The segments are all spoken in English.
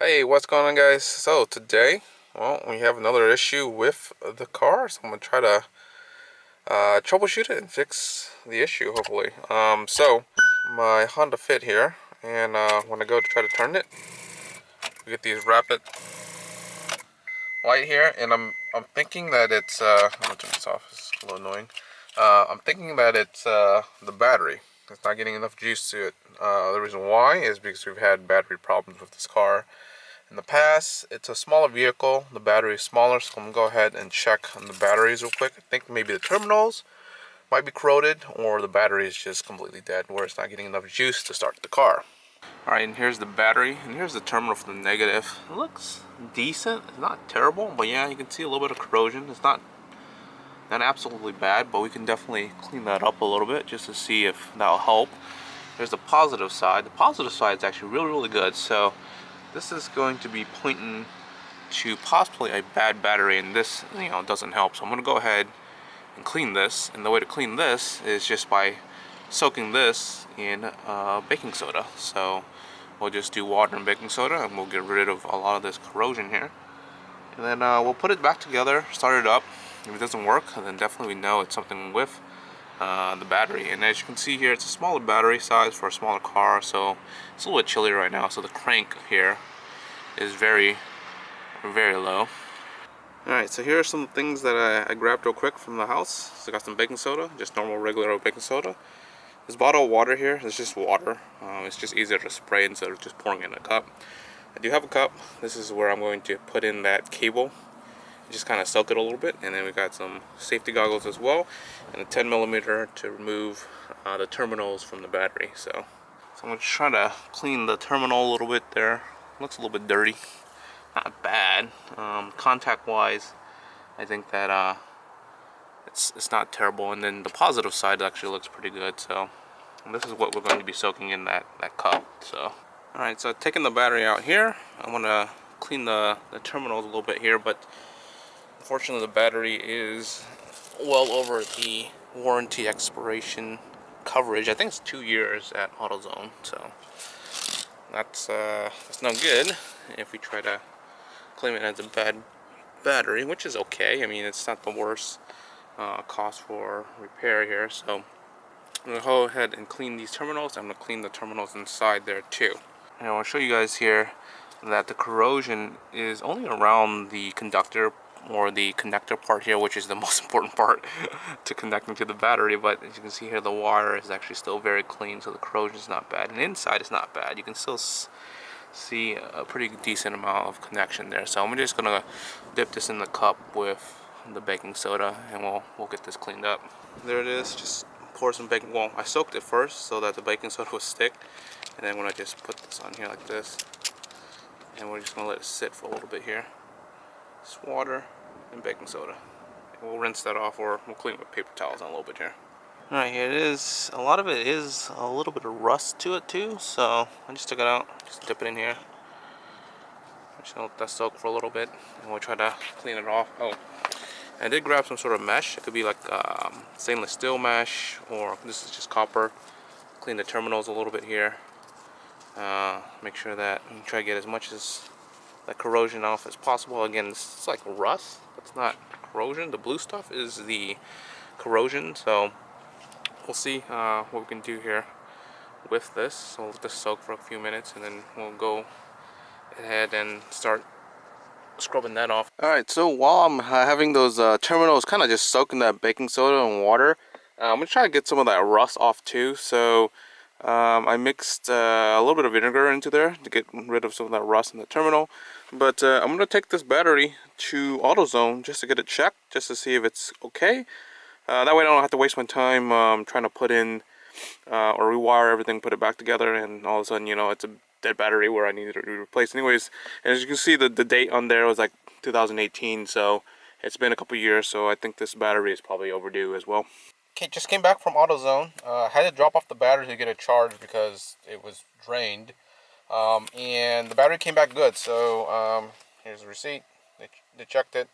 Hey, what's going on, guys? So today, well, we have another issue with the car, so I'm gonna try to troubleshoot it and fix the issue, hopefully. So my Honda Fit here, and when I go to try to turn it, we get these rapid light here, and I'm thinking that it's I'm gonna turn this off. It's a little annoying. I'm thinking that it's the battery. It's not getting enough juice to it. The reason why is because we've had battery problems with this car in the past. It's a smaller vehicle, the battery is smaller, so I'm gonna go ahead and check on the batteries real quick. I think maybe the terminals might be corroded, or the battery is just completely dead where it's not getting enough juice to start the car. Alright, and here's the battery, and here's the terminal for the negative. It looks decent, it's not terrible, but yeah, you can see a little bit of corrosion. It's not absolutely bad, but we can definitely clean that up a little bit just to see if that'll help. There's the positive side. The positive side is actually really good, so this is going to be pointing to possibly a bad battery, and this, doesn't help. So I'm going to go ahead and clean this, and the way to clean this is just by soaking this in baking soda. So we'll just do water and baking soda, and we'll get rid of a lot of this corrosion here, and then we'll put it back together, start it up. If it doesn't work, then definitely we know it's something with the battery. And as you can see here, it's a smaller battery size for a smaller car, so it's a little bit chilly right now, so the crank here is very low. Alright, so here are some things that I grabbed real quick from the house. So I got some baking soda, just normal regular old baking soda. This bottle of water here is just water. It's just easier to spray instead of just pouring it in a cup. I do have a cup. This is where I'm going to put in that cable. Just kind of soak it a little bit, and then we got some safety goggles as well, and a 10mm to remove the terminals from the battery. So I'm going to try to clean the terminal a little bit there. Looks a little bit dirty. Not bad. Contact wise, I think that it's not terrible, and then the positive side actually looks pretty good. So this is what we're going to be soaking in that cup. So alright, so taking the battery out here, I want to clean the terminals a little bit here, but unfortunately the battery is well over the warranty expiration coverage. I think it's 2 years at Autozone, so that's no good if we try to claim it as a bad battery, which is okay. I mean, it's not the worst cost for repair here. So I'm gonna go ahead and clean these terminals. I'm gonna clean the terminals inside there too. And I want to show you guys here that the corrosion is only around the conductor, or the connector part here, which is the most important part to connecting to the battery. But as you can see here, the wire is actually still very clean, so the corrosion is not bad, and inside is not bad. You can still see a pretty decent amount of connection there. So I'm just gonna dip this in the cup with the baking soda, and we'll get this cleaned up. There it is. Just pour some baking. Well, I soaked it first so that the baking soda would stick, and then when I just put this on here like this, and we're just gonna let it sit for a little bit here. Just water and baking soda. And we'll rinse that off, or we'll clean it with paper towels on a little bit here. Alright, here it is. A lot of it is a little bit of rust to it too, so I just took it out, just dip it in here. I'm just gonna let that soak for a little bit, and we'll try to clean it off. Oh, I did grab some sort of mesh. It could be like stainless steel mesh, or this is just copper. Clean the terminals a little bit here. Make sure that you try to get as much as that corrosion off as possible. Again, it's like rust. It's not corrosion. The blue stuff is the corrosion. So we'll see what we can do here with this. So we'll let this soak for a few minutes, and then we'll go ahead and start scrubbing that off. Alright, so while I'm having those terminals kind of just soaking that baking soda and water, I'm going to try to get some of that rust off too. So I mixed a little bit of vinegar into there to get rid of some of that rust in the terminal. But I'm going to take this battery to AutoZone just to get it checked, just to see if it's okay. That way I don't have to waste my time trying to put in or rewire everything, put it back together, and all of a sudden, it's a dead battery where I needed to replace anyways. And as you can see, the date on there was like 2018, so it's been a couple years, so I think this battery is probably overdue as well. Okay, just came back from AutoZone. Had to drop off the battery to get it charged because it was drained. And the battery came back good, so here's the receipt. They checked it.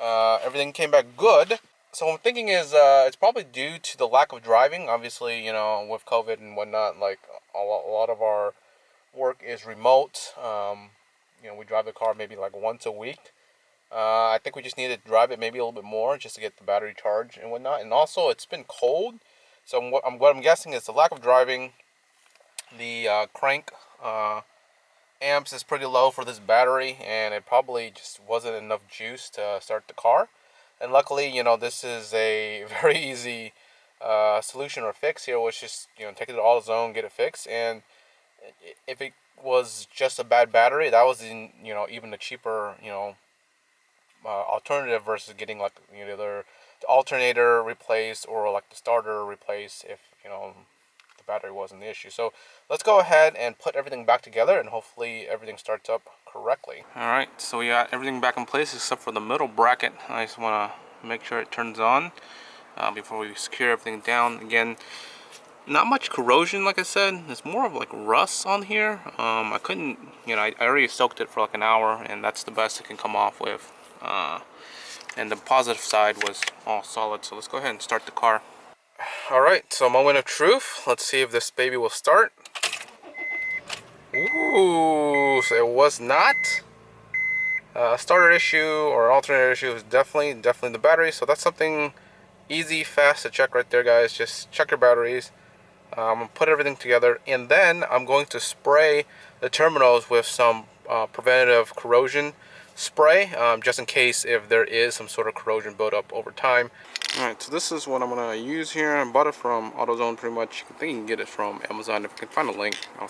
Everything came back good. So what I'm thinking is it's probably due to the lack of driving. Obviously, with COVID and whatnot, like a lot of our work is remote. we drive the car maybe like once a week. I think we just need to drive it maybe a little bit more just to get the battery charged and whatnot. And also, it's been cold, so what I'm guessing is the lack of driving. The crank amps is pretty low for this battery, and it probably just wasn't enough juice to start the car. And luckily, this is a very easy solution or fix here, which is take it to AutoZone, get it fixed. And if it was just a bad battery, that was even a cheaper alternative versus getting like either the alternator replaced or like the starter replaced if the battery wasn't the issue. So let's go ahead and put everything back together, and hopefully everything starts up correctly. Alright, so we got everything back in place except for the middle bracket. I just want to make sure it turns on before we secure everything down. Again, not much corrosion, like I said. It's more of like rust on here. I couldn't, I already soaked it for like an hour, and that's the best it can come off with. And the positive side was all solid. So let's go ahead and start the car. Alright, so moment of truth. Let's see if this baby will start. Ooh, so it was not. Starter issue or alternator issue is definitely the battery. So that's something easy, fast to check right there, guys. Just check your batteries. I'm going to put everything together, and then I'm going to spray the terminals with some preventative corrosion spray, just in case if there is some sort of corrosion buildup over time. Alright, so this is what I'm going to use here. I bought it from Autozone pretty much. I think you can get it from Amazon. If you can find a link, I'll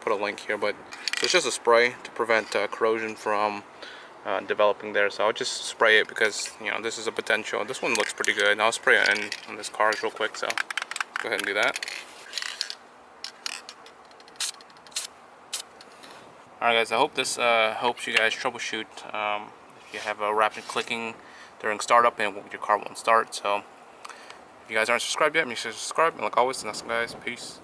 put a link here. But so it's just a spray to prevent corrosion from developing there. So I'll just spray it because, this is a potential. This one looks pretty good. I'll spray it on this car real quick, so go ahead and do that. Alright guys, I hope this helps you guys troubleshoot if you have a rapid clicking during startup and your car won't start. So if you guys aren't subscribed yet, make sure to subscribe, and like always, that's guys, peace.